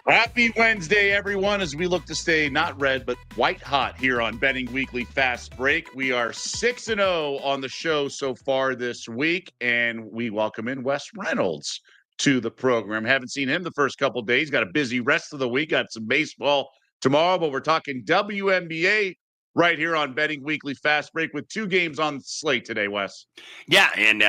Happy Wednesday, everyone, as we look to stay not red, but white hot here on Betting Weekly Fast Break. We are 6-0 on the show so far this week, and we welcome in Wes Reynolds to the program. Haven't seen him the first couple of days. Got a busy rest of the week. Got some baseball tomorrow, but we're talking WNBA right here on Betting Weekly Fast Break with two games on the slate today, Wes. Yeah, and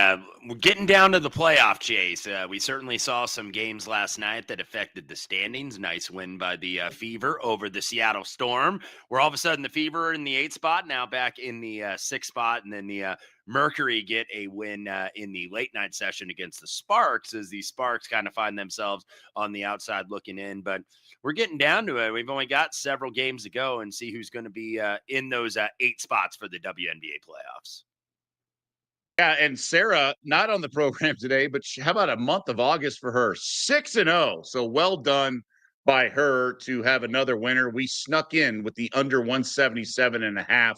we're getting down to the playoff chase. We certainly saw some games last night that affected the standings. Nice win by the Fever over the Seattle Storm. Where all of a sudden the Fever are in the 8th spot, now back in the 6th spot, and then the Mercury get a win in the late night session against the Sparks as the Sparks kind of find themselves on the outside looking in. But we're getting down to it. We've only got several games to go and see who's going to be in those 8 spots for the WNBA playoffs. Yeah, and Sarah, not on the program today, but how about a month of August for her? 6-0. So well done by her to have another winner. We snuck in with the under 177.5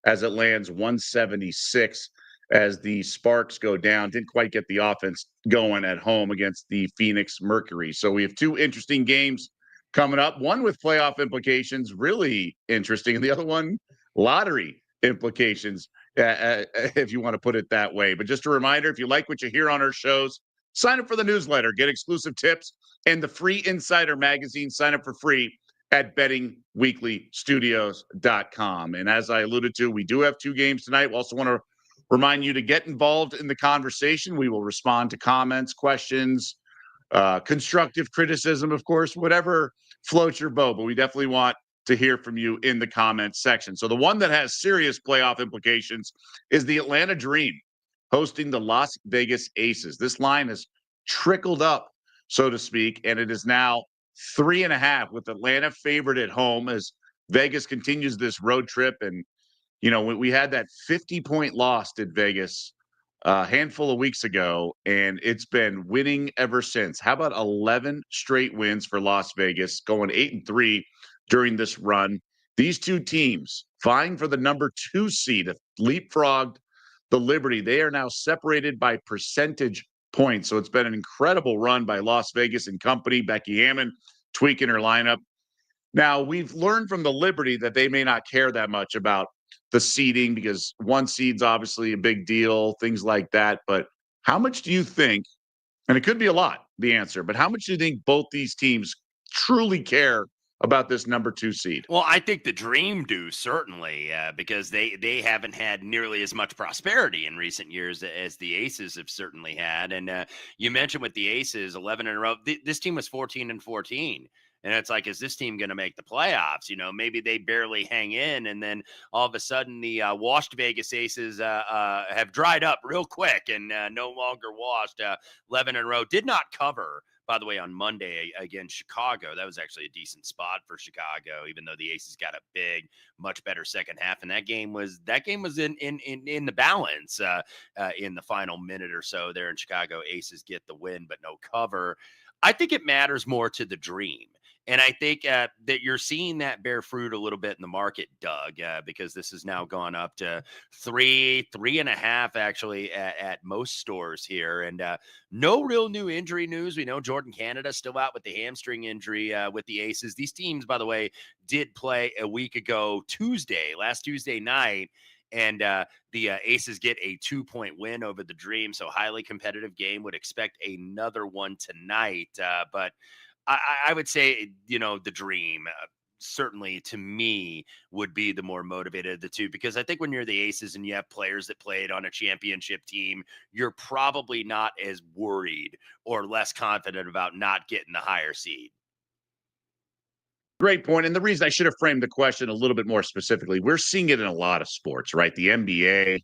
as it lands 176 as the Sparks go down. Didn't quite get the offense going at home against the Phoenix Mercury. So we have two interesting games coming up. One with playoff implications, really interesting. And the other one, lottery implications, if you want to put it that way. But just a reminder, if you like what you hear on our shows, sign up for the newsletter, get exclusive tips, and the free Insider magazine. Sign up for free at bettingweeklystudios.com. And as I alluded to, we do have two games tonight. We also want to remind you to get involved in the conversation. We will respond to comments, questions, constructive criticism, of course, whatever floats your boat. But we definitely want to hear from you in the comments section. So the one that has serious playoff implications is the Atlanta Dream hosting the Las Vegas Aces. This line has trickled up, so to speak, and it is now 3.5 with Atlanta favored at home as Vegas continues this road trip. And, you know, we had that 50-point loss at Vegas a handful of weeks ago, and it's been winning ever since. How about 11 straight wins for Las Vegas, going 8-3 during this run? These two teams vying for the number 2 seed, leapfrogged the Liberty. They are now separated by percentage points. So it's been an incredible run by Las Vegas and company. Becky Hammon tweaking her lineup. Now, we've learned from the Liberty that they may not care that much about the seeding because 1 seed's obviously a big deal, things like that. But how much do you think, and it could be a lot, the answer, but how much do you think both these teams truly care about this number 2 seed? Well, I think the Dream do, certainly, because they haven't had nearly as much prosperity in recent years as the Aces have certainly had. And you mentioned with the Aces, 11 in a row, this team was 14-14. And it's like, is this team going to make the playoffs? You know, maybe they barely hang in. And then all of a sudden the washed Vegas Aces have dried up real quick and no longer washed. 11 in a row. Did not cover, by the way, on Monday against Chicago. That was actually a decent spot for Chicago, even though the Aces got a big, much better second half. And that game was in the balance in the final minute or so there in Chicago. Aces get the win, but no cover. I think it matters more to the Dream. And I think that you're seeing that bear fruit a little bit in the market, Doug, because this has now gone up to 3.5 actually at most stores here. And no real new injury news. We know Jordan Canada still out with the hamstring injury with the Aces. These teams, by the way, did play a week ago last Tuesday night. And the Aces get a 2-point win over the Dream. So highly competitive game. Would expect another one tonight. But I would say, you know, the Dream certainly to me would be the more motivated of the two, because I think when you're the Aces and you have players that played on a championship team, you're probably not as worried or less confident about not getting the higher seed. Great point. And the reason I should have framed the question a little bit more specifically, we're seeing it in a lot of sports, right? The NBA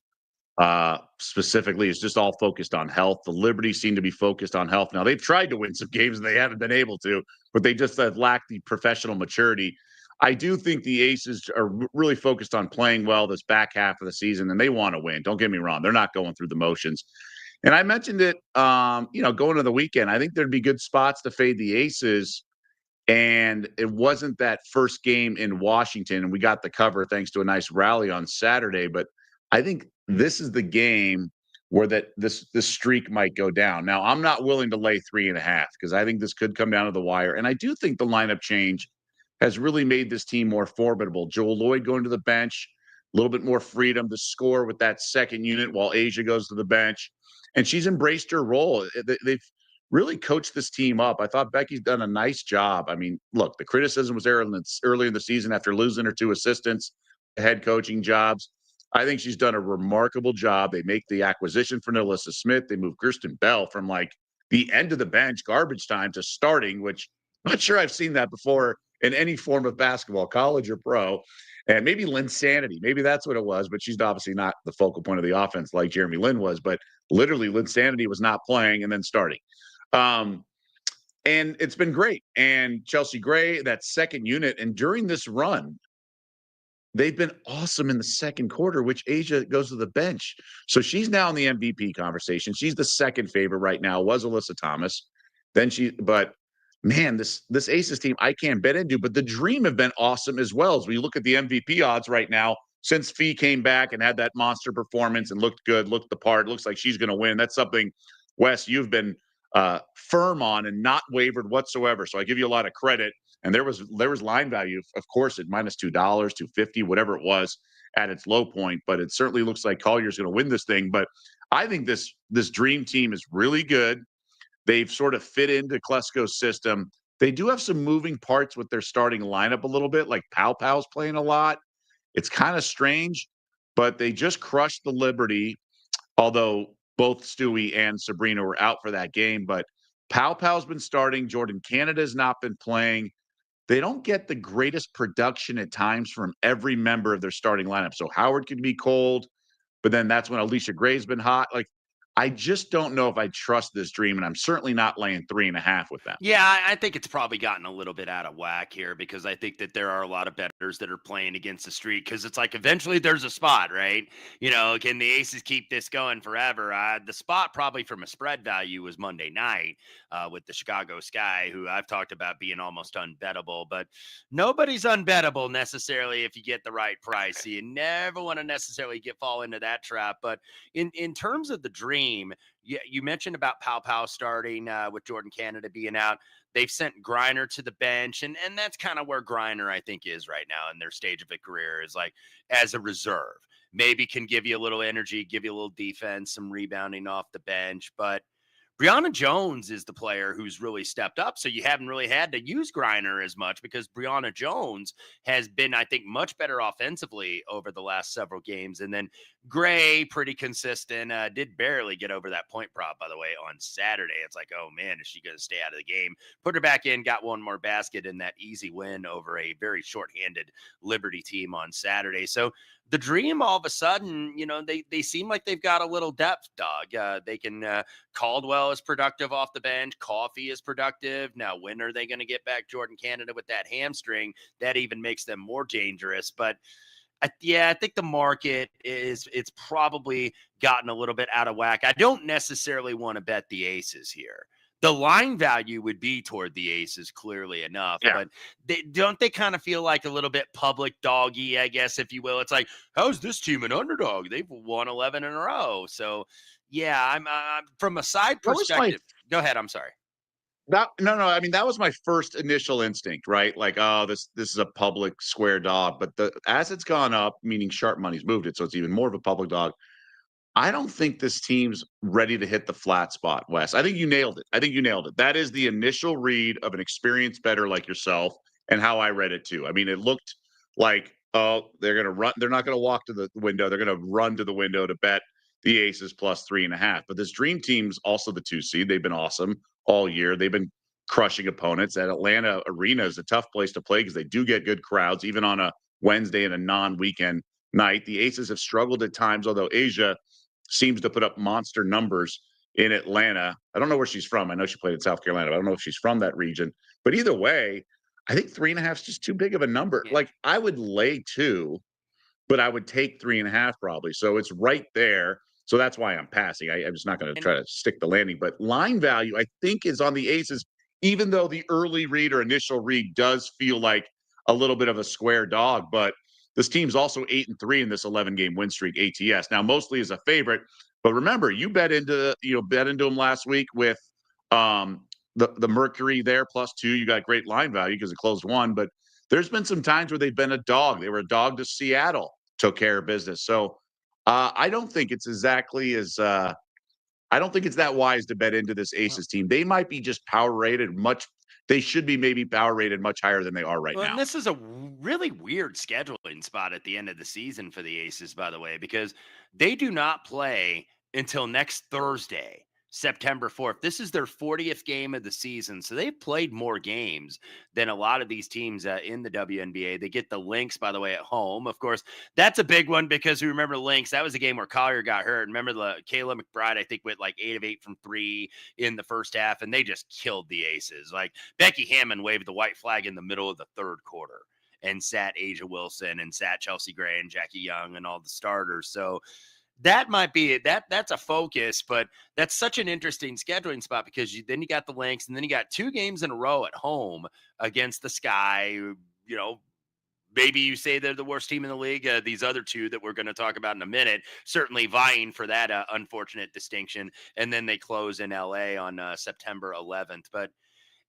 specifically is just all focused on health. The Liberty seem to be focused on health. Now, they've tried to win some games and they haven't been able to, but they just have lacked the professional maturity. I do think the Aces are really focused on playing well this back half of the season, and they want to win. Don't get me wrong. They're not going through the motions. And I mentioned it, going to the weekend. I think there'd be good spots to fade the Aces. And it wasn't that first game in Washington, and we got the cover thanks to a nice rally on Saturday. But I think this is the game where this streak might go down. Now, I'm not willing to lay 3.5 because I think this could come down to the wire. And I do think the lineup change has really made this team more formidable. Joel Lloyd going to the bench, a little bit more freedom to score with that second unit while Asia goes to the bench. And she's embraced her role. They've really coached this team up. I thought Becky's done a nice job. I mean, look, the criticism was early in the season after losing her 2 assistants, head coaching jobs. I think she's done a remarkable job. They make the acquisition for Nalissa Smith. They move Kirsten Bell from like the end of the bench, garbage time, to starting, which I'm not sure I've seen that before in any form of basketball, college or pro. And maybe Lynn Sanity, maybe that's what it was, but she's obviously not the focal point of the offense like Jeremy Lin was. But literally, Lynn Sanity was not playing and then starting. And it's been great. And Chelsea Gray, that second unit, and during this run, they've been awesome in the second quarter, which Asia goes to the bench. So she's now in the MVP conversation. She's the second favorite right now, was Alyssa Thomas. But man, this Aces team, I can't bet into, but the Dream have been awesome as well. As we look at the MVP odds right now, since Fee came back and had that monster performance and looked good, looked the part, looks like she's going to win. That's something, Wes, you've been firm on and not wavered whatsoever. So I give you a lot of credit. And there was line value, of course, at -$2, $2.50, whatever it was at its low point. But it certainly looks like Collier's going to win this thing. But I think this Dream team is really good. They've sort of fit into Klesko's system. They do have some moving parts with their starting lineup a little bit, like Pow Pow's playing a lot. It's kind of strange, but they just crushed the Liberty, although both Stewie and Sabrina were out for that game. But Pow Pow's been starting. Jordan Canada's not been playing. They don't get the greatest production at times from every member of their starting lineup. So Howard can be cold, but then that's when Alicia Gray's been hot. Like, I just don't know if I trust this Dream, and I'm certainly not laying 3.5 with them. Yeah, I think it's probably gotten a little bit out of whack here because I think that there are a lot of bettors that are playing against the streak because it's like eventually there's a spot, right? Can the Aces keep this going forever? The spot probably from a spread value was Monday night with the Chicago Sky, who I've talked about being almost unbettable, but nobody's unbettable necessarily if you get the right price. So you never want to necessarily fall into that trap. But in terms of the Dream, you mentioned about Pow Pow starting with Jordan Canada being out. They've sent Griner to the bench, and that's kind of where Griner, I think, is right now in their stage of a career, is like as a reserve. Maybe can give you a little energy, give you a little defense, some rebounding off the bench, but Brianna Jones is the player who's really stepped up. So you haven't really had to use Griner as much because Brianna Jones has been, I think, much better offensively over the last several games. And then Gray, pretty consistent, did barely get over that point prop, by the way, on Saturday. It's like, oh, man, is she going to stay out of the game? Put her back in, got one more basket in that easy win over a very shorthanded Liberty team on Saturday. So the Dream, all of a sudden, they seem like they've got a little depth, dog. They can Caldwell is productive off the bench. Coffee is productive. Now, when are they going to get back Jordan Canada with that hamstring? That even makes them more dangerous. But I think the market it's probably gotten a little bit out of whack. I don't necessarily want to bet the Aces here. The line value would be toward the Aces, clearly enough, but they kind of feel like a little bit public doggy, I guess, if you will. It's like, how's this team an underdog? They've won 11 in a row. So, yeah, I'm from a side perspective. Go ahead. I'm sorry. No. I mean, that was my first initial instinct, right? Like, oh, this is a public square dog. But as it's gone up, meaning sharp money's moved it, so it's even more of a public dog. I don't think this team's ready to hit the flat spot, Wes. I think you nailed it. That is the initial read of an experienced bettor like yourself and how I read it too. I mean, it looked like, oh, they're going to run. They're not going to walk to the window. They're going to run to the window to bet the Aces plus 3.5. But this Dream team's also the 2 seed. They've been awesome all year. They've been crushing opponents. That Atlanta arena is a tough place to play because they do get good crowds, even on a Wednesday and a non-weekend night. The Aces have struggled at times, although Asia seems to put up monster numbers in Atlanta. I don't know where she's from. I know she played in South Carolina, but I don't know if she's from that region. But either way, I think 3.5 is just too big of a number. Yeah. Like, I would lay 2, but I would take 3.5 probably. So it's right there. So that's why I'm passing. I'm just not going to try to stick the landing. But line value, I think, is on the Aces, even though the early read or initial read does feel like a little bit of a square dog. But this team's also 8-3 in this 11-game win streak ATS. Now, mostly as a favorite, But remember, you bet into them last week with the Mercury there +2. You got great line value because it closed one. But there's been some times where they've been a dog. They were a dog to Seattle, took care of business. So I don't think it's exactly as I don't think it's that wise to bet into this Aces team. They might be just power rated much. They should be maybe power rated much higher than they are right Well, now. and this is a really weird scheduling spot at the end of the season for the Aces, by the way, because they do not play until next Thursday, September 4th. This is their 40th game of the season. So they've played more games than a lot of these teams in the WNBA. They get the Lynx, by the way, at home. Of course, that's a big one because we remember the Lynx. That was a game where Collier got hurt. Remember Kayla McBride, I think, went like 8 of 8 from 3 in the first half, and they just killed the Aces. Like Becky Hammond waved the white flag in the middle of the third quarter and sat Asia Wilson and sat Chelsea Gray and Jackie Young and all the starters. So that might be it. That's a focus, but that's such an interesting scheduling spot because then you got the Lynx, and then you got 2 games in a row at home against the Sky. You know, maybe you say they're the worst team in the league. These other 2 that we're going to talk about in a minute, certainly vying for that unfortunate distinction. And then they close in LA on September 11th. But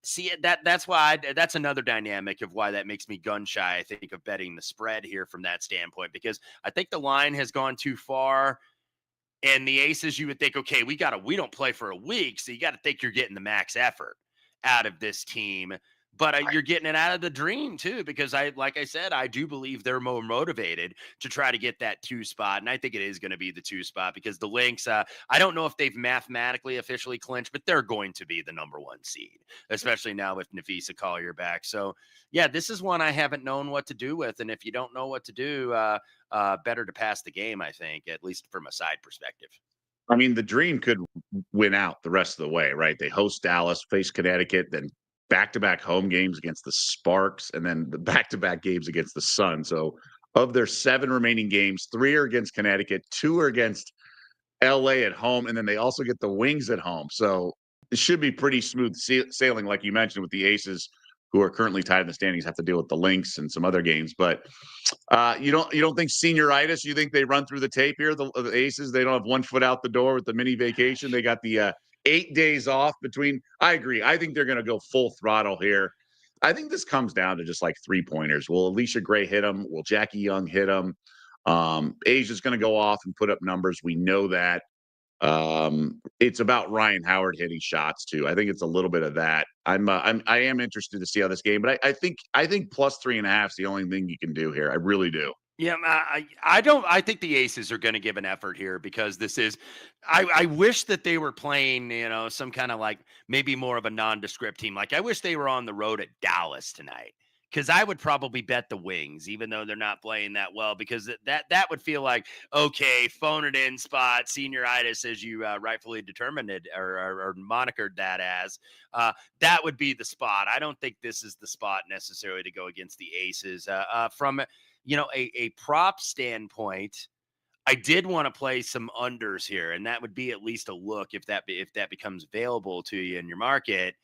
see, that's why that's another dynamic of why that makes me gun shy, I think, of betting the spread here from that standpoint, because I think the line has gone too far. And the Aces, you would think, okay, we don't play for a week, so you got to think you're getting the max effort out of this team. But you're getting it out of the dream too, because like I said, I do believe they're more motivated to try to get that 2 spot, and I think it is going to be the 2 spot because the Lynx. I don't know if they've mathematically officially clinched, but they're going to be the number 1 seed, especially now with Nafisa Collier back. So yeah, this is one I haven't known what to do with, and if you don't know what to do, better to pass the game, I think, at least from a side perspective. I mean, the Dream could win out the rest of the way, right? They host Dallas, face Connecticut, then back-to-back home games against the Sparks, and then the back-to-back games against the Sun. So of their 7 remaining games, 3 are against Connecticut, 2 are against LA at home, and then they also get the Wings at home. So it should be pretty smooth sailing, like you mentioned, with the Aces, who are currently tied in the standings, have to deal with the Lynx and some other games. But you don't think senioritis? You think they run through the tape here? The Aces, they don't have 1 foot out the door with the mini vacation. They got the 8 days off between. I agree. I think they're going to go full throttle here. I think this comes down to just like 3-pointers. Will Alicia Gray hit them? Will Jackie Young hit them? Asia's going to go off and put up numbers. We know that. It's about Ryan Howard hitting shots too. I think it's a little bit of that. I am interested to see how this game, but I think +3.5 is the only thing you can do here. I really do. Yeah, I don't. I think the Aces are going to give an effort here because this is. I wish that they were playing, some kind of like maybe more of a nondescript team. Like I wish they were on the road at Dallas tonight, because I would probably bet the Wings, even though they're not playing that well, because that would feel like, okay, phone it in spot, senioritis, as you rightfully determined it or monikered that as. That would be the spot. I don't think this is the spot necessarily to go against the Aces. From a prop standpoint, I did want to play some unders here, and that would be at least a look if that becomes available to you in your market.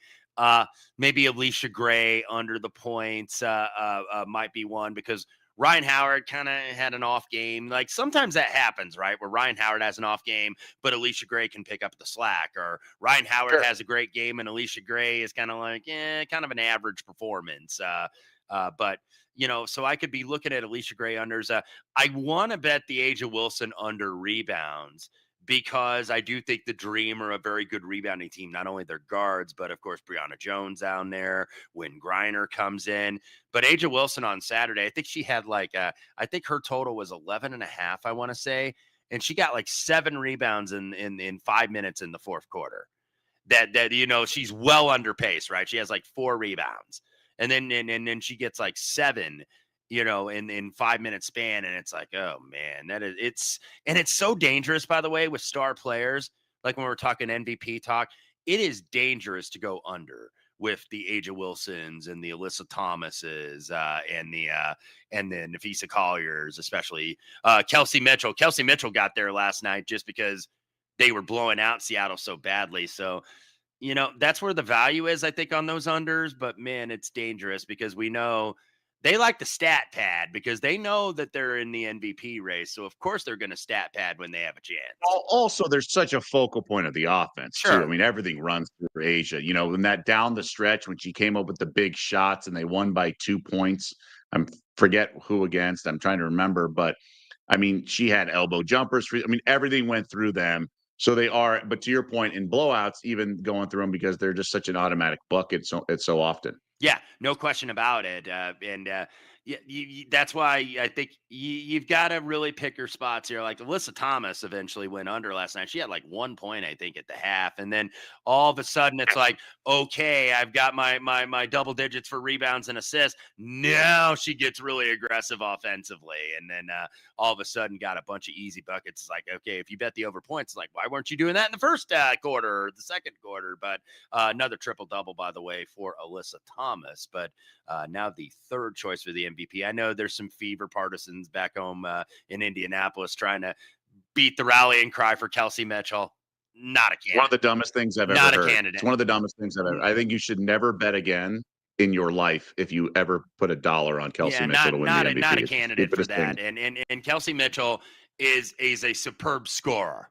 Maybe Alicia Gray under the points might be one, because Ryan Howard kind of had an off game. Like sometimes that happens, right? Where Ryan Howard has an off game, but Alicia Gray can pick up the slack, or Ryan Howard has a great game and Alicia Gray is kind of like, kind of an average performance. But so I could be looking at Alicia Gray unders. I want to bet the Asia Wilson under rebounds, because I do think the Dream are a very good rebounding team. Not only their guards, but of course Brianna Jones down there when Griner comes in. But Asia Wilson on Saturday, I think she had I think her total was 11.5, I want to say, and she got like 7 rebounds in 5 minutes in the fourth quarter. That she's well under pace, right? She has like 4 rebounds. And then she gets like 7, in 5 minute span. And it's like, oh man, it's so dangerous, by the way, with star players. Like when we're talking MVP talk, it is dangerous to go under with the Asia Wilsons and the Alyssa Thomases and the Nafisa Colliers, especially Kelsey Mitchell. Kelsey Mitchell got there last night just because they were blowing out Seattle so badly. So, that's where the value is, I think, on those unders. But man, it's dangerous because we know they like the stat pad because they know that they're in the MVP race. So of course they're going to stat pad when they have a chance. Also, there's such a focal point of the offense too. I Sure. mean, everything runs through Asia. You know, in that down the stretch when she came up with the big shots and they won by 2 points. I forget who against. I'm trying to remember, but I mean, she had elbow jumpers. I mean, everything went through them. So they are. But to your point, in blowouts, even going through them because they're just such an automatic bucket. So it's so often. Yeah, no question about it. Yeah, that's why I think you've got to really pick your spots here. Like Alyssa Thomas eventually went under last night. She had like 1 point, I think, at the half, and then all of a sudden it's like, okay, I've got my double digits for rebounds and assists. Now she gets really aggressive offensively, and then all of a sudden got a bunch of easy buckets. It's like, okay, if you bet the over points, it's like, why weren't you doing that in the first quarter or the second quarter? But another triple double, by the way, for Alyssa Thomas. But now the third choice for the MVP. I know there's some fever partisans back home in Indianapolis trying to beat the rallying cry for Kelsey Mitchell. Not a candidate. One of the dumbest things I've Not ever a heard. candidate. It's one of the dumbest things I've ever. I think you should never bet again in your life if you ever put a dollar on Kelsey Mitchell to win the MVP. Not a It's the candidate for stupidest thing. that. And Kelsey Mitchell is a superb scorer.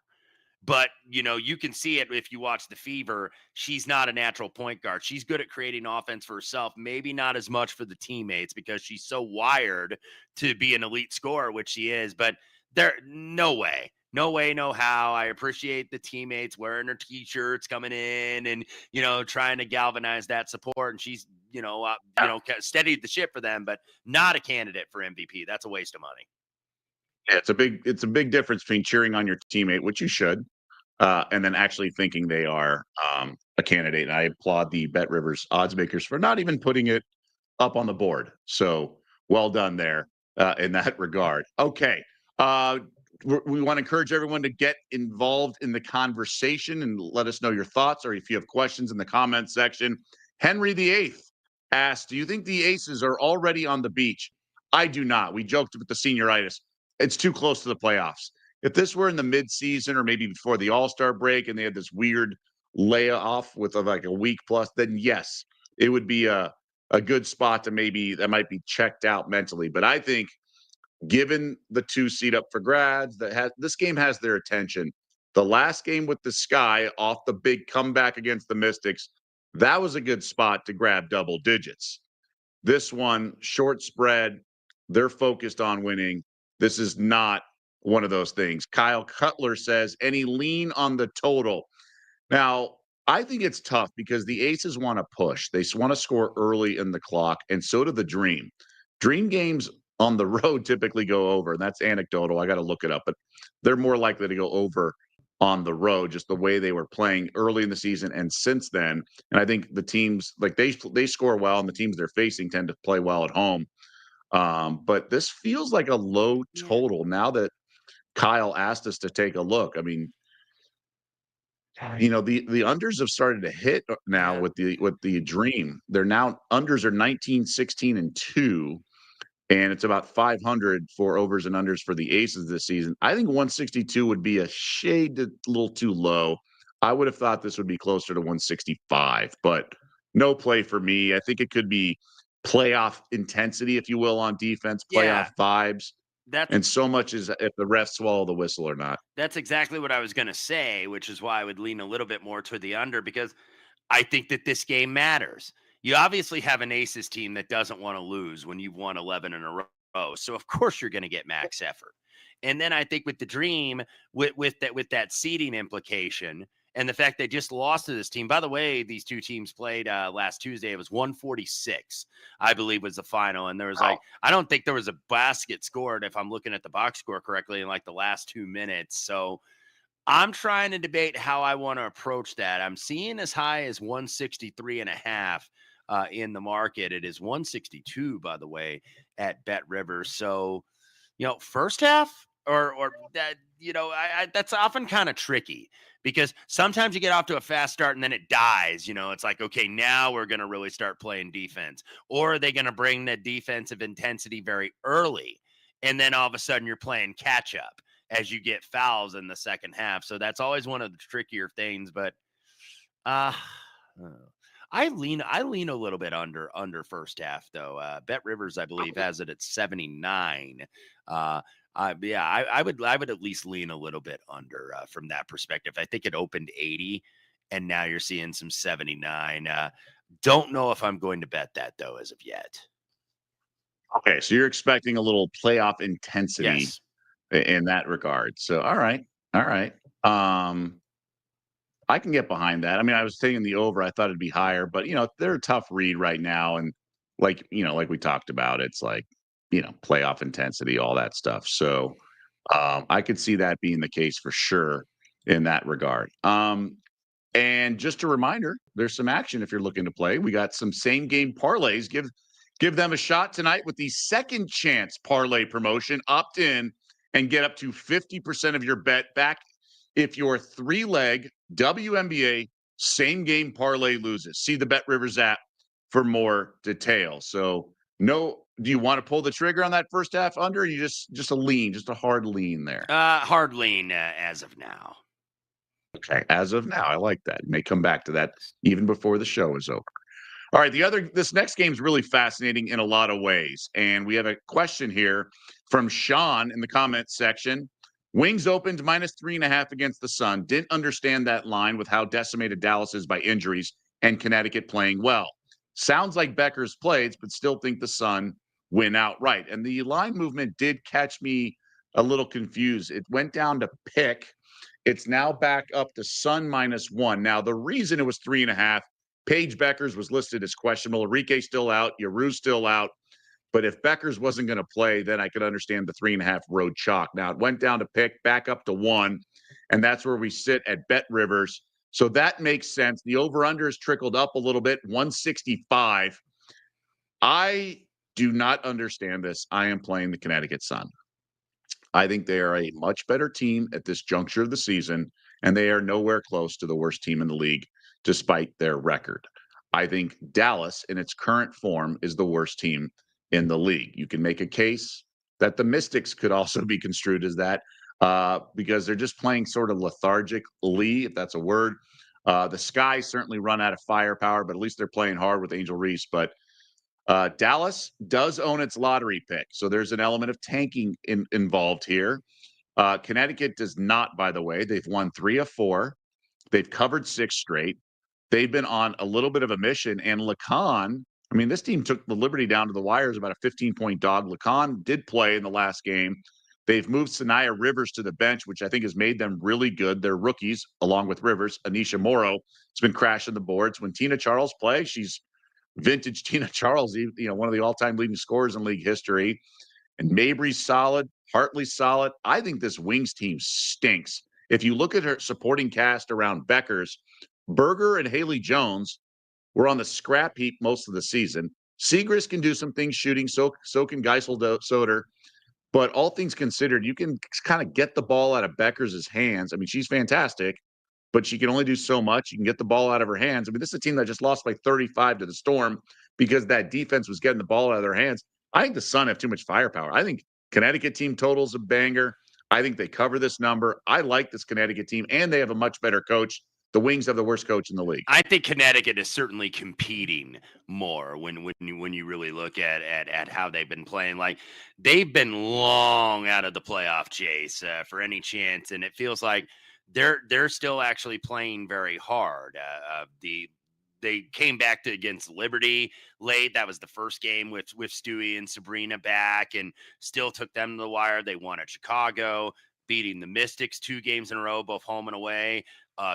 But, you know, you can see it if you watch the Fever. She's not a natural point guard. She's good at creating offense for herself, maybe not as much for the teammates because she's so wired to be an elite scorer, which she is. But no way, no how. I appreciate the teammates wearing her T-shirts, coming in and, you know, trying to galvanize that support. And she's, steadied the ship for them, but not a candidate for MVP. That's a waste of money. Yeah, it's a big difference between cheering on your teammate, which you should, and then actually thinking they are a candidate. And I applaud the Bet Rivers odds makers for not even putting it up on the board. So well done there in that regard. Okay. We want to encourage everyone to get involved in the conversation and let us know your thoughts, or if you have questions in the comments section. Henry VIII asked, do you think the Aces are already on the beach? I do not. We joked with the senioritis. It's too close to the playoffs. If this were in the midseason or maybe before the All-Star break and they had this weird layoff with like a week plus, then yes, it would be a good spot to maybe that might be checked out mentally. But I think given the 2 seed up for grads, this game has their attention. The last game with the Sky off the big comeback against the Mystics, that was a good spot to grab double digits. This one, short spread, they're focused on winning. This is not one of those things. Kyle Cutler says, any lean on the total? Now, I think it's tough because the Aces want to push. They want to score early in the clock, and so do the Dream. Dream games on the road typically go over, and that's anecdotal. I got to look it up, but they're more likely to go over on the road, just the way they were playing early in the season and since then. And I think the teams like they score well, and the teams they're facing tend to play well at home. But this feels like a low total now that Kyle asked us to take a look. I mean, the unders have started to hit now with the Dream. They're now unders are 19, 16, and 2, and it's about 500 for overs and unders for the Aces this season. I think 162 would be a shade a little too low. I would have thought this would be closer to 165, but no play for me. I think it could be playoff intensity, if you will, on defense, playoff vibes. And so much is if the refs swallow the whistle or not. That's exactly what I was going to say, which is why I would lean a little bit more toward the under because I think that this game matters. You obviously have an Aces team that doesn't want to lose when you've won 11 in a row. So of course you're going to get max effort. And then I think with the Dream, with that seeding implication and the fact they just lost to this team. By the way, these two teams played last Tuesday. It was 146, I believe, was the final. And there was I don't think there was a basket scored, if I'm looking at the box score correctly, in like the last 2 minutes. So I'm trying to debate how I want to approach that. I'm seeing as high as 163.5 in the market. It is 162, by the way, at Bet Rivers. So, first half or that, that's often kind of tricky because sometimes you get off to a fast start and then it dies. It's like, okay, now we're going to really start playing defense. Or are they going to bring the defensive intensity very early? And then all of a sudden you're playing catch up as you get fouls in the second half. So that's always one of the trickier things. But I lean a little bit under first half though. Bet Rivers, I believe, has it at 79. Uh, yeah, I would at least lean a little bit under from that perspective. I think it opened 80, and now you're seeing some 79. Don't know if I'm going to bet that though as of yet. Okay, so you're expecting a little playoff intensity Yes. in that regard. So, all right, all right. Um, I can get behind that. I mean, I was taking the over. I thought it'd be higher, but they're a tough read right now, and like we talked about, it's like playoff intensity, all that stuff. So, I could see that being the case for sure in that regard. And just a reminder, there's some action if you're looking to play. We got some same game parlays. Give them a shot tonight with the second chance parlay promotion. Opt in and get up to 50% of your bet back if your three-leg WNBA same game parlay loses. See the Bet Rivers app for more details. So, no, do you want to pull the trigger on that first half under? Or you just a lean, just a hard lean there? Hard lean as of now. Okay, as of now, I like that. May come back to that even before the show is over. All right, this next game is really fascinating in a lot of ways, and we have a question here from Sean in the comments section. Wings opened -3.5 against the Sun. Didn't understand that line with how decimated Dallas is by injuries and Connecticut playing well. Sounds like Becker's plays, but still think the Sun win outright. And the line movement did catch me a little confused. It went down to pick. It's now back up to Sun -1. Now, the reason it was 3.5, Paige Beckers was listed as questionable. Enrique still out. Yaru's still out. But if Beckers wasn't going to play, then I could understand the 3.5 road chalk. Now, it went down to pick, back up to 1, and that's where we sit at Bet Rivers. So that makes sense. The over-under has trickled up a little bit, 165. I do not understand this. I am playing the Connecticut Sun. I think they are a much better team at this juncture of the season, and they are nowhere close to the worst team in the league, despite their record. I think Dallas, in its current form, is the worst team in the league. You can make a case that the Mystics could also be construed as that because they're just playing sort of lethargically, if that's a word. The Sky certainly run out of firepower, but at least they're playing hard with Angel Reese. But Dallas does own its lottery pick, so there's an element of tanking involved here. Connecticut does not, by the way. They've won 3 of 4. They've covered 6 straight. They've been on a little bit of a mission. And Lacan, I mean, this team took the Liberty down to the wires, about a 15-point dog. Lacan did play in the last game. They've moved Sanaya Rivers to the bench, which I think has made them really good. They're rookies, along with Rivers. Anisha Morrow has been crashing the boards. When Tina Charles plays, she's vintage Tina Charles, one of the all-time leading scorers in league history. And Mabry's solid, Hartley's solid. I think this Wings team stinks. If you look at her supporting cast around Beckers, Berger and Haley Jones were on the scrap heap most of the season. Segrist can do some things shooting, so can Geisel Soder. But all things considered, you can kind of get the ball out of Beckers' hands. I mean, she's fantastic, but she can only do so much. You can get the ball out of her hands. I mean, this is a team that just lost by 35 to the Storm because that defense was getting the ball out of their hands. I think the Sun have too much firepower. I think Connecticut team totals a banger. I think they cover this number. I like this Connecticut team, and they have a much better coach. The Wings have the worst coach in the league. I think Connecticut is certainly competing more when you really look at how they've been playing. Like they've been long out of the playoff chase for any chance, and it feels like they're still actually playing very hard. They came back against Liberty late. That was the first game with Stewie and Sabrina back, and still took them to the wire. They won at Chicago, beating the Mystics 2 games in a row, both home and away.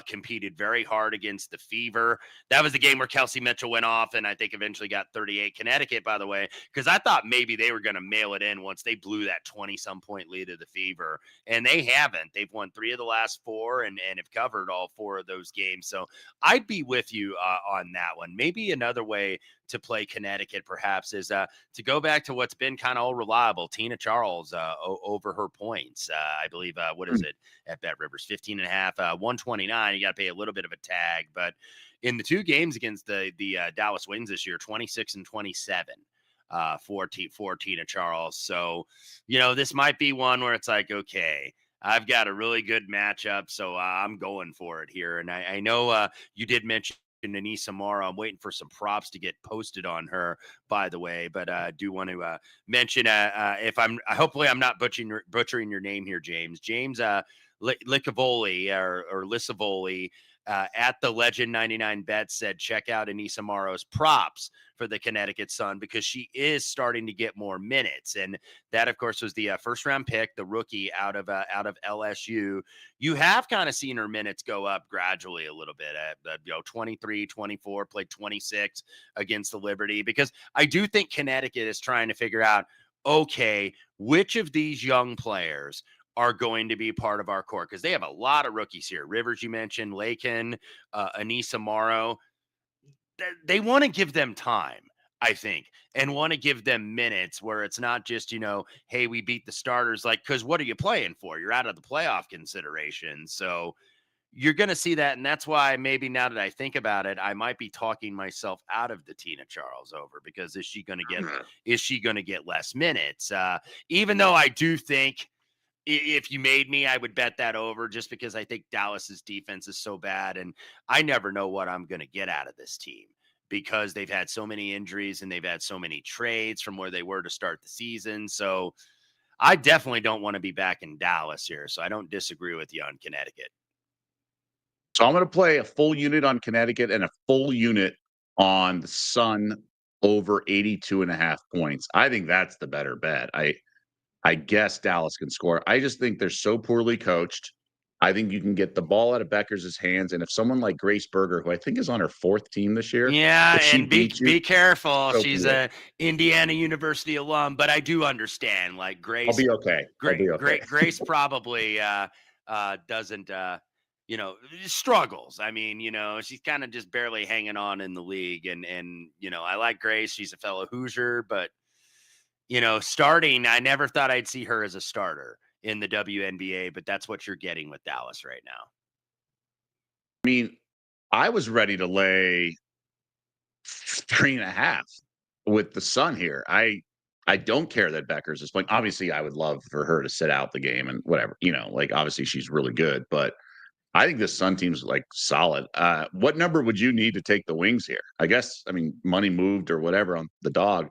Competed very hard against the Fever. That was the game where Kelsey Mitchell went off, and I think eventually got 38. Connecticut, by the way, because I thought maybe they were going to mail it in once they blew that 20-some point lead to the Fever, and they haven't. They've won 3 of the last 4 and have covered all 4 of those games. So I'd be with you on that one. Maybe another way to play Connecticut perhaps is to go back to what's been kind of all reliable. Tina Charles over her points. I believe, what is it at Bet Rivers? 15.5, 129. You got to pay a little bit of a tag, but in the 2 games against the Dallas Wings this year, 26 and 27 for Tina Charles. So, this might be one where it's like, okay, I've got a really good matchup, so I'm going for it here. And I know you did mention Anissa Mara. I'm waiting for some props to get posted on her, by the way. But I do want to mention if hopefully I'm not butchering your name here, James. James Licavoli or Lissavoli at the Legend 99 Bet said, check out Anissa Maro's props for the Connecticut Sun because she is starting to get more minutes. And that, of course, was the first round pick, the rookie out of LSU. You have kind of seen her minutes go up gradually a little bit at 23, 24, played 26 against the Liberty, because I do think Connecticut is trying to figure out, okay, which of these young players are going to be part of our core, because they have a lot of rookies here. Rivers, you mentioned, Lakin, Anissa Maro. They want to give them time, I think, and want to give them minutes where it's not just, hey, we beat the starters. Like, because what are you playing for? You're out of the playoff consideration. So you're going to see that. And that's why maybe now that I think about it, I might be talking myself out of the Tina Charles over, because is she going to get less minutes? Even though I do think, if you made me, I would bet that over, just because I think Dallas's defense is so bad. And I never know what I'm going to get out of this team, because they've had so many injuries and they've had so many trades from where they were to start the season. So I definitely don't want to be back in Dallas here. So I don't disagree with you on Connecticut. So I'm going to play a full unit on Connecticut and a full unit on the Sun over 82.5 points. I think that's the better bet. I guess Dallas can score. I just think they're so poorly coached. I think you can get the ball out of Becker's hands. And if someone like Grace Berger, who I think is on her 4th team this year, yeah, and be careful. so She's a Indiana University alum, but I do understand. Like Grace, I'll be okay. Grace probably doesn't. Struggles. I mean, she's kind of just barely hanging on in the league, and I like Grace. She's a fellow Hoosier, but starting, I never thought I'd see her as a starter in the WNBA, but that's what you're getting with Dallas right now. I mean, I was ready to lay 3.5 with the Sun here. I don't care that Becker's is playing. Obviously, I would love for her to sit out the game and whatever, obviously she's really good, but I think this Sun team's solid. What number would you need to take the Wings here? I guess, money moved or whatever on the dog.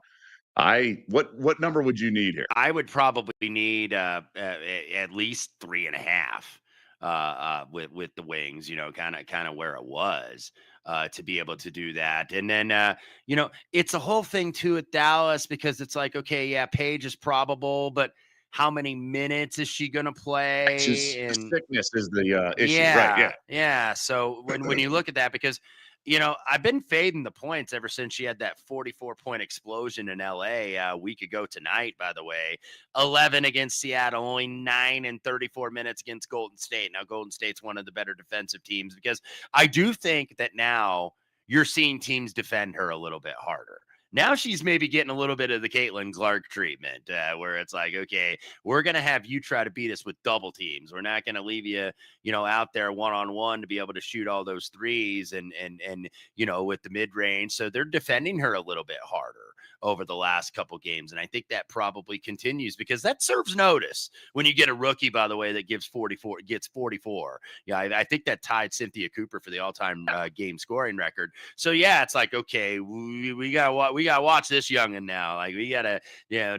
What number would you need here? I would probably need at least 3.5 with the Wings, kind of where it was to be able to do that. And then it's a whole thing too at Dallas, because it's like, okay, yeah, Paige is probable, but how many minutes is she going to play? And sickness is the issue, right? Yeah. So when you look at that, because I've been fading the points ever since she had that 44-point explosion in LA a week ago tonight, by the way. 11 against Seattle, only 9 and 34 minutes against Golden State. Now, Golden State's one of the better defensive teams, because I do think that now you're seeing teams defend her a little bit harder. Now she's maybe getting a little bit of the Caitlin Clark treatment, where it's like, okay, we're going to have you try to beat us with double teams. We're not going to leave you, out there one-on-one to be able to shoot all those threes and with the mid-range. So they're defending her a little bit harder over the last couple games. And I think that probably continues, because that serves notice when you get a rookie, by the way, that gets 44. Yeah, I think that tied Cynthia Cooper for the all-time game scoring record. So yeah, it's like, okay, we got to watch this youngin' now. Like, we got to,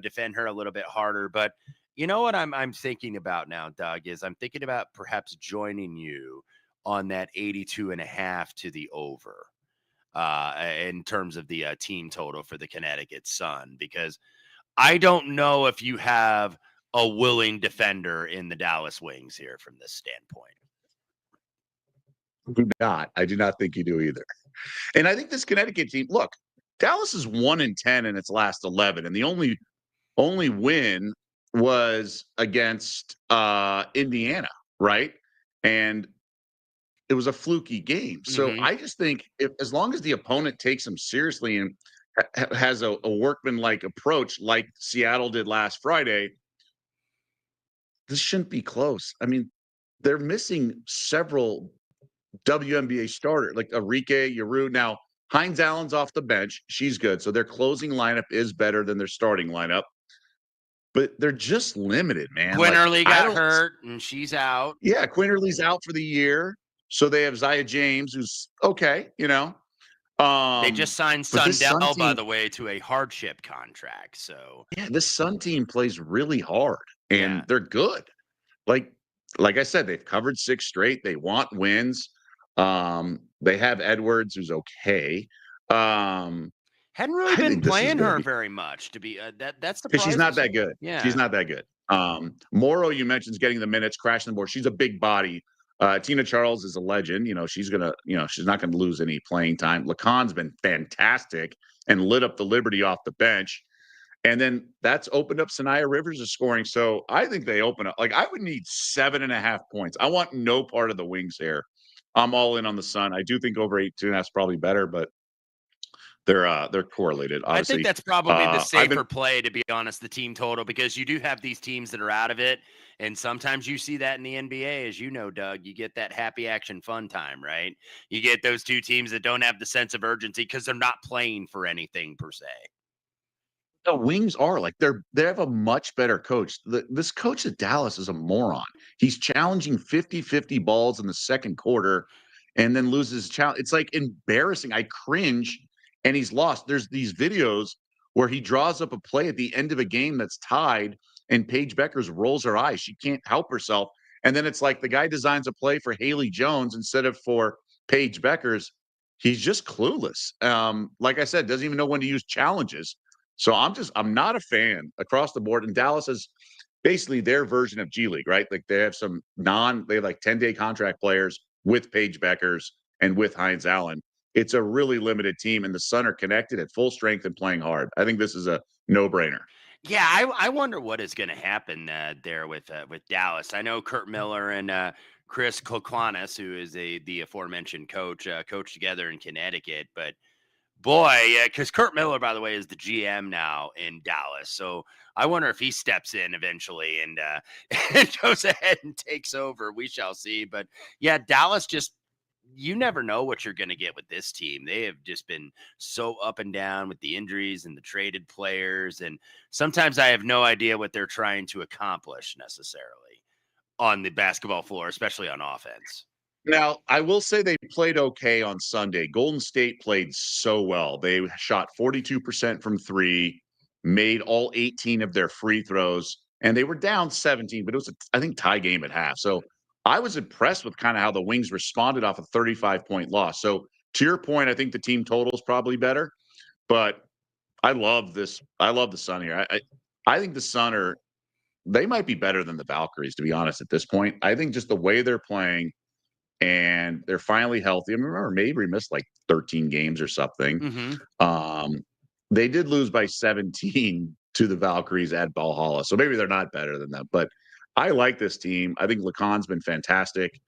defend her a little bit harder. But you know what I'm thinking about now, Doug, is I'm thinking about perhaps joining you on that 82.5 to the over. In terms of the team total for the Connecticut Sun, because I don't know if you have a willing defender in the Dallas Wings here from this standpoint. I do not think you do either. And I think this Connecticut team, look, Dallas is 1-10 in its last 11, and the only win was against Indiana, right? And it was a fluky game. So I just think as long as the opponent takes them seriously and has a workman-like approach like Seattle did last Friday, this shouldn't be close. I mean, they're missing several WNBA starters, like Arike, Yaru. Now, Hines Allen's off the bench. She's good. So their closing lineup is better than their starting lineup. But they're just limited, man. Quinterly got hurt, and she's out. Yeah, Quinterly's out for the year. So they have Zaya James, who's okay, They just signed But this Sun Sundell, by team, the way, to a hardship contract. So yeah, this Sun team plays really hard yeah. and they're good. Like like I said, they've covered 6 straight. They want wins. They have Edwards, who's okay. Um, Hadn't really I been think this is playing gonna her be very much to be that because she's not surprises that me. good. She's Yeah. not that good. Morrow, you mentioned, is getting the minutes, crashing the board. She's a big body. Tina Charles is a legend. She's gonna, she's not gonna lose any playing time. Lacan's been fantastic and lit up the Liberty off the bench. And then that's opened up Sanaya Rivers' is scoring. So I think they open up. Like I would need 7.5 points. I want no part of the Wings here. I'm all in on the Sun. I do think over 8.5 is probably better, but they're correlated, I think obviously. that's probably the I've been safer play, to be honest, the team total, because you do have these teams that are out of it. And sometimes you see that in the NBA, as you know, Doug, you get that happy action fun time, right? You get those two teams that don't have the sense of urgency because they're not playing for anything per se. the Wings are like they have a much better coach. This coach at Dallas is a moron. He's challenging 50-50 balls in the second quarter and then loses challenge. It's like embarrassing. I cringe and he's lost. There's these videos where he draws up a play at the end of a game that's tied and Paige Beckers rolls her eyes. She can't help herself. And then it's like the guy designs a play for Haley Jones instead of for Paige Beckers. He's just clueless. Like I said, doesn't even know when to use challenges. So I'm not a fan across the board. And Dallas is basically their version of G League, right? Like they have they have like 10-day contract players with Paige Beckers and with Heinz Allen. It's a really limited team, and the Sun are connected at full strength and playing hard. I think this is a no-brainer. Yeah, I wonder what is going to happen there with Dallas. I know Kurt Miller and Chris Koklanis, who is the aforementioned coach, coach together in Connecticut. But boy, yeah, because Kurt Miller, by the way, is the GM now in Dallas. So I wonder if he steps in eventually and, and goes ahead and takes over. We shall see. But yeah, Dallas just, you never know what you're going to get with this team. They have just been so up and down with the injuries and the traded players. And sometimes I have no idea what they're trying to accomplish necessarily on the basketball floor, especially on offense. Now, I will say they played okay on Sunday. Golden State played so well. They shot 42% from three, made all 18 of their free throws, and they were down 17, but it was, I think, tie game at half. So I was impressed with kind of how the Wings responded off a 35-point loss. So to your point, I think the team total is probably better, but I love this. I love the Sun here. I think the Sun they might be better than the Valkyries, to be honest, at this point. I think just the way they're playing, and they're finally healthy. I remember Mabry missed like 13 games or something. Mm-hmm. They did lose by 17 to the Valkyries at Valhalla, so maybe they're not better than them. But I like this team. I think Lacan's been fantastic.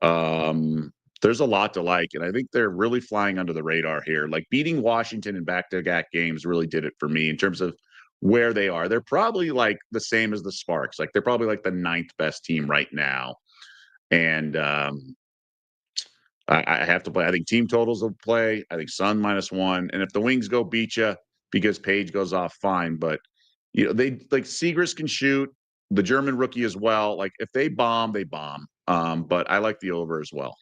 There's a lot to like, and I think they're really flying under the radar here. Like beating Washington in back-to-back games really did it for me in terms of where they are. They're probably like the same as the Sparks. Like they're probably like the 9th best team right now. And I have to play. I think team totals will play. I think Sun -1. And if the Wings go beat you because Page goes off, fine. But they like Seagrass can shoot, the German rookie as well. Like if they bomb, they bomb. But I like the over as well.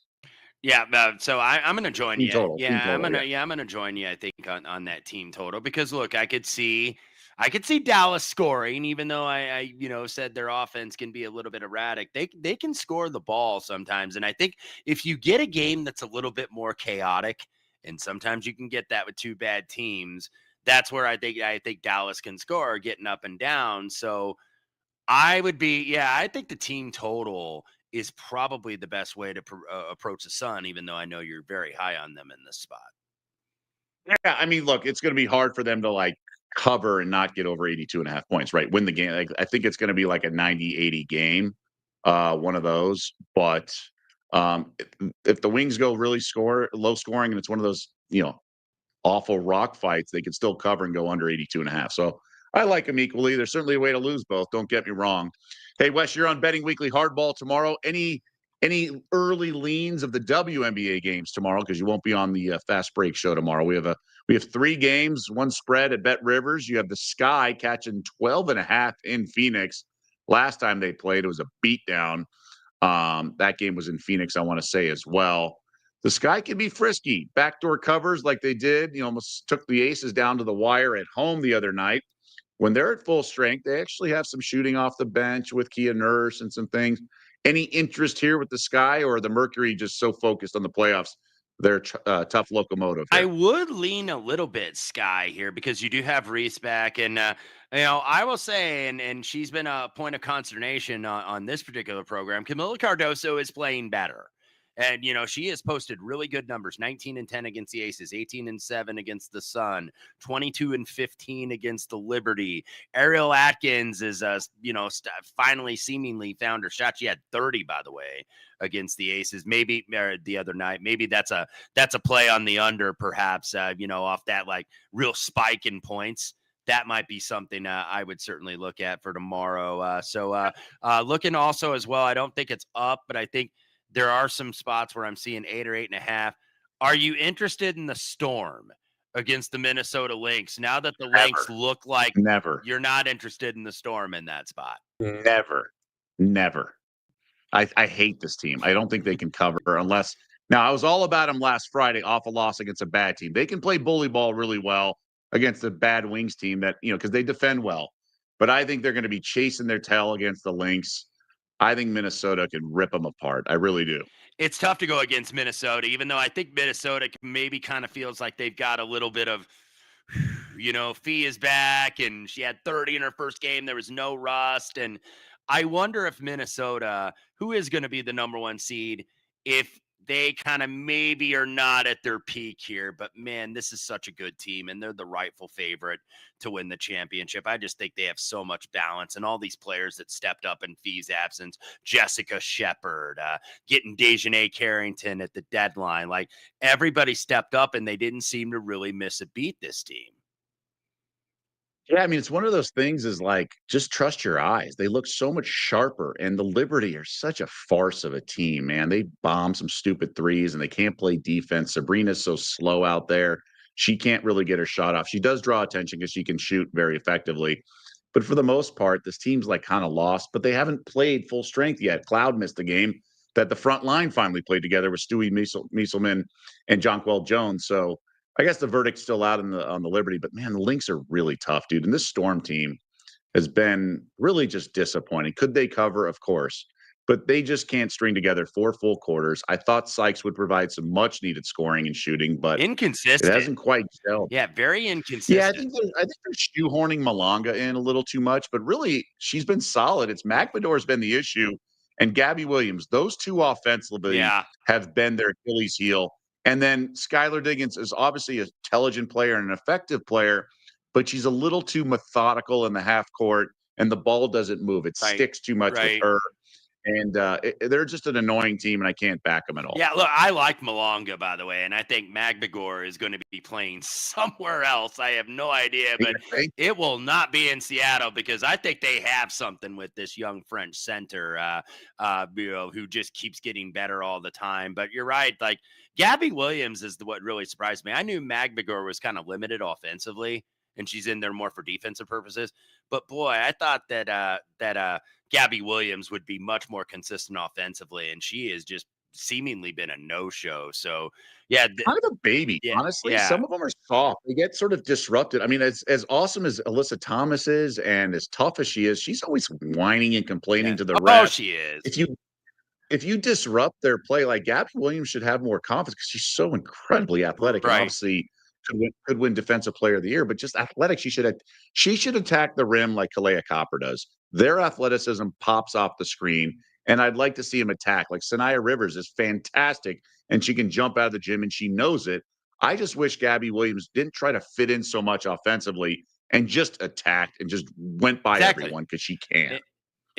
Yeah, so I'm going to join Team you. total. Team Yeah, total. Yeah. I'm going to join you. I think on that team total because look, I could see Dallas scoring, even though I said their offense can be a little bit erratic. They can score the ball sometimes, and I think if you get a game that's a little bit more chaotic, and sometimes you can get that with two bad teams, that's where I think Dallas can score, getting up and down. So I think the team total is probably the best way to approach the Sun, even though I know you're very high on them in this spot. Yeah. I mean, look, it's going to be hard for them to like cover and not get over 82.5 points, right? Win the game. Like, I think it's going to be like a 90-80 game, one of those. But if the Wings go really low scoring and it's one of those, awful rock fights, they can still cover and go under 82.5. So I like them equally. There's certainly a way to lose both. Don't get me wrong. Hey, Wes, you're on Betting Weekly Hardball tomorrow. Any early leans of the WNBA games tomorrow? Because you won't be on the Fast Break show tomorrow. We have 3 games, one spread at Bet Rivers. You have the Sky catching 12.5 in Phoenix. Last time they played, it was a beatdown. That game was in Phoenix, I want to say as well. the Sky can be frisky. Backdoor covers like they did, almost took the Aces down to the wire at home the other night. When they're at full strength, they actually have some shooting off the bench with Kia Nurse and some things. Any interest here with the Sky, or the Mercury just so focused on the playoffs? They're tough locomotive I here. would lean a little bit Sky here because you do have Reese back, and I will say, and she's been a point of consternation on this particular program. Camila Cardoso is playing better, and she has posted really good numbers: 19-10 against the Aces, 18-7 against the Sun, 22-15 against the Liberty. Ariel Atkins is finally seemingly found her shot. She had 30, by the way, against the Aces. Maybe the other night, maybe that's a play on the under, perhaps, off that like real spike in points. That might be something I would certainly look at for tomorrow. So looking also as well, I don't think it's up, but I think there are some spots where I'm seeing 8 or 8.5. Are you interested in the Storm against the Minnesota Lynx now that the Lynx look like Never. you're not interested in the Storm in that spot? Never. I hate this team. I don't think they can cover unless now I was all about them last Friday off a loss against a bad team. They can play bully ball really well against a bad Wings team that, because they defend well. But I think they're going to be chasing their tail against the Lynx. I think Minnesota can rip them apart. I really do. It's tough to go against Minnesota, even though I think Minnesota maybe kind of feels like they've got a little bit of, Fee is back and she had 30 in her first game. There was no rust. And I wonder if Minnesota, who is going to be the number one seed, if they kind of maybe are not at their peak here. But man, this is such a good team and they're the rightful favorite to win the championship. I just think they have so much balance and all these players that stepped up in Fee's absence. Jessica Shepard, getting Dejanay Carrington at the deadline. Like everybody stepped up and they didn't seem to really miss a beat this team. Yeah, I mean, it's one of those things is like, just trust your eyes. They look so much sharper, and the Liberty are such a farce of a team, man. They bomb some stupid threes and they can't play defense. Sabrina's so slow out there. She can't really get her shot off. She does draw attention because she can shoot very effectively. But for the most part, this team's like kind of lost, but they haven't played full strength yet. Cloud missed the game that the front line finally played together with Stewie Mieselman and Jonquel Jones. So I guess the verdict's still out on the Liberty, but man, the Lynx are really tough, dude. And this Storm team has been really just disappointing. Could they cover? Of course, but they just can't string together 4 full quarters. I thought Sykes would provide some much needed scoring and shooting, but it Inconsistent. hasn't quite gelled. Yeah, very Yeah, inconsistent. I think they're shoehorning Malonga in a little too much, but really she's been solid. It's McAdor's been the issue, and Gabby Williams. Those two offensively have been their Achilles heel. And then Skylar Diggins is obviously an intelligent player and an effective player, but she's a little too methodical in the half court, and the ball doesn't move. It sticks too much with her. And they're just an annoying team, and I can't back them at all. Yeah, look, I like Malonga, by the way, and I think Magbagor is going to be playing somewhere else. I have no idea, but it will not be in Seattle because I think they have something with this young French center, who just keeps getting better all the time. But you're right, like Gabby Williams is what really surprised me. I knew Magbagor was kind of limited offensively, and she's in there more for defensive purposes. But boy, I thought that Gabby Williams would be much more consistent offensively, and she has just seemingly been a no-show. So, yeah. Kind of a baby, honestly. Yeah. Some of them are soft. They get sort of disrupted. I mean, as awesome as Alyssa Thomas is and as tough as she is, she's always whining and complaining to the refs. Oh, she is. If you disrupt their play, like Gabby Williams should have more confidence because she's so incredibly athletic and obviously could win Defensive Player of the Year, but just athletic. She should attack the rim like Kalea Copper does. Their athleticism pops off the screen, and I'd like to see him attack. Like Sanaya Rivers is fantastic, and she can jump out of the gym, and she knows it. I just wish Gabby Williams didn't try to fit in so much offensively and just attacked and just went by everyone because she can.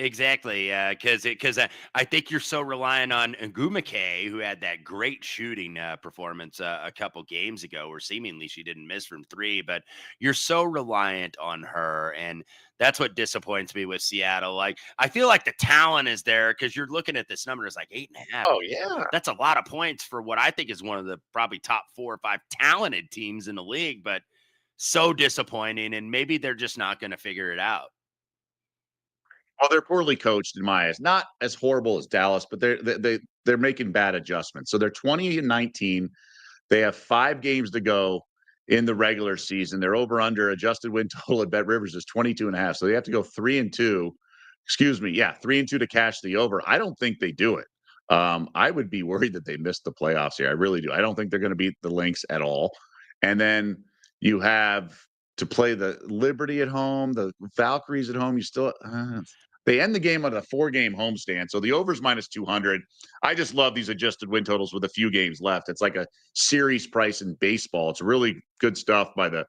Exactly, because I think you're so reliant on Ngumake, who had that great shooting performance a couple games ago, where seemingly she didn't miss from 3. But you're so reliant on her, and that's what disappoints me with Seattle. Like I feel like the talent is there because you're looking at this number, it's like 8.5. Oh yeah, that's a lot of points for what I think is one of the probably top 4 or 5 talented teams in the league. But so disappointing, and maybe they're just not going to figure it out. Well, they're poorly coached in my eyes. Not as horrible as Dallas, but they're they're making bad adjustments. So they're 20-19. They have 5 games to go in the regular season. Their over/under adjusted win total at Bet Rivers is 22.5. So they have to go 3-2. Excuse me, yeah, 3-2 to cash the over. I don't think they do it. I would be worried that they missed the playoffs here. I really do. I don't think they're going to beat the Lynx at all. And then you have to play the Liberty at home, the Valkyries at home. You still they end the game on a 4-game homestand. So the over's minus 200. I just love these adjusted win totals with a few games left. It's like a series price in baseball. It's really good stuff by the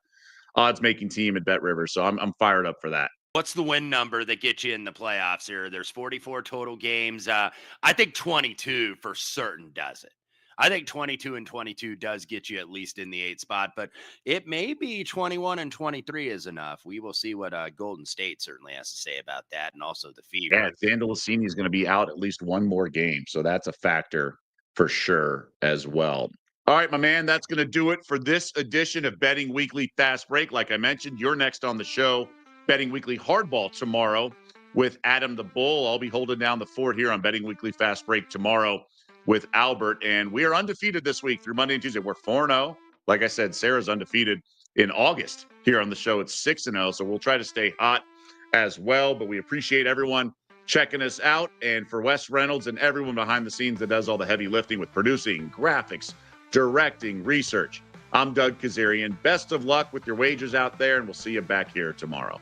odds making team at Bet Rivers. So I'm fired up for that. What's the win number that gets you in the playoffs here? There's 44 total games. I think 22 for certain does it. I think 22-22 does get you at least in the 8th spot, but it may be 21-23 is enough. We will see what Golden State certainly has to say about that, and also the Fever. Yeah, Zandalicini is going to be out at least one more game, so that's a factor for sure as well. All right, my man, that's going to do it for this edition of Betting Weekly Fast Break. Like I mentioned, you're next on the show, Betting Weekly Hardball tomorrow with Adam the Bull. I'll be holding down the fort here on Betting Weekly Fast Break tomorrow with Albert, and we are undefeated this week through Monday and Tuesday. We're 4-0. Like I said, Sarah's undefeated in August here on the show. It's 6-0, so we'll try to stay hot as well, but we appreciate everyone checking us out. And for Wes Reynolds and everyone behind the scenes that does all the heavy lifting with producing, graphics, directing, research, I'm Doug Kezirian. Best of luck with your wagers out there, and we'll see you back here tomorrow.